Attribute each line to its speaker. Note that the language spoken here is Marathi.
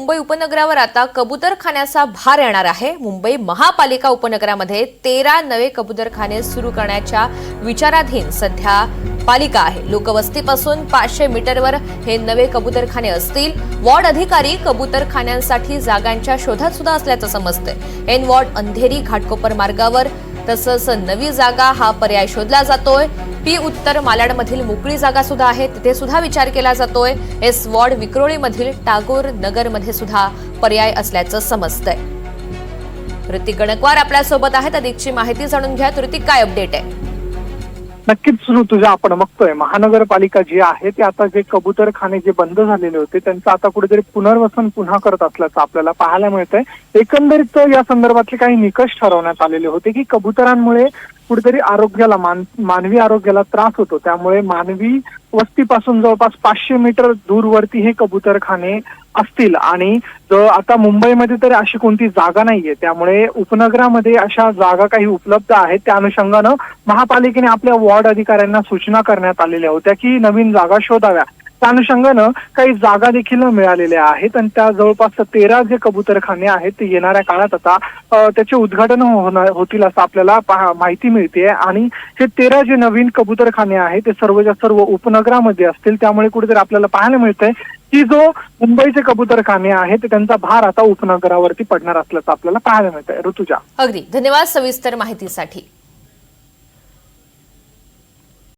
Speaker 1: मुंबई उपनगरावर आता कबूतरखान्याचा भार येणार आहे। मुंबई महापालिका उपनगरामध्ये 13 नवे कबूतरखाने सुरू करण्याच्या विचाराधीन सध्या पालिका आहे। लोकवस्तीपासून 500 मीटरवर हे नवे कबूतरखाने असतील। वॉर्ड अधिकारी कबूतरखान्यांसाठी जागांच्या शोधात सुद्धा असल्याचं समजतंय। एन वॉर्ड अंधेरी घाटकोपर मार्गावर तसंच नवी जागा हा पर्याय शोधला जातोय। पी उत्तर मालाडमधील मोकळी जागा सुद्धा आहे, तिथे सुद्धा विचार केला जातोय। एस वॉर्ड विक्रोळीमधील टागोर नगरमध्ये सुद्धा पर्याय असल्याचं समजतंय। ऋतिक गणकवार आपल्या सोबत आहेत, अधिकची माहिती जाणून घ्या। ऋतिक, काय अपडेट आहे?
Speaker 2: नक्कीच तुझ्या आपण बघतोय महानगरपालिका जी आहे ती आता जे कबूतरखाने जे बंद झालेले होते त्यांचं आता कुठेतरी पुनर्वसन पुन्हा करत असल्याचं आपल्याला पाहायला मिळतंय। एकंदरीत या संदर्भातले काही निकष ठरवण्यात आलेले होते की कबुतरांमुळे कुठेतरी आरोग्याला मानवी आरोग्याला त्रास होतो, त्यामुळे मानवी वस्तीपासून जवळपास 500 मीटर दूरवरती हे कबूतरखाने असतील। आणि आता मुंबईमध्ये तर अशी कोणती जागा नाहीये, त्यामुळे उपनगरामध्ये अशा जागा काही उपलब्ध आहेत। त्या अनुषंगानं महापालिकेने आपल्या वॉर्ड अधिकाऱ्यांना सूचना करण्यात आलेल्या होत्या की नवीन जागा शोधाव्या। त्या अनुषंगानं काही जागा देखील मिळालेल्या आहेत आणि त्या जवळपास 13 जे कबूतरखाने आहेत ते येणाऱ्या काळात आता त्याचे उद्घाटन होतील असं आपल्याला माहिती मिळते। आणि हे 13 जे नवीन कबूतरखाने आहेत ते सर्वच्या सर्व उपनगरामध्ये असतील, त्यामुळे कुठेतरी आपल्याला पाहायला मिळतंय की जो मुंबईचे कबूतरखाने आहेत त्यांचा भार आता उपनगरावरती पडणार असल्याचं आपल्याला पाहायला मिळतंय। ऋतुजा,
Speaker 1: अगदी धन्यवाद सविस्तर माहितीसाठी।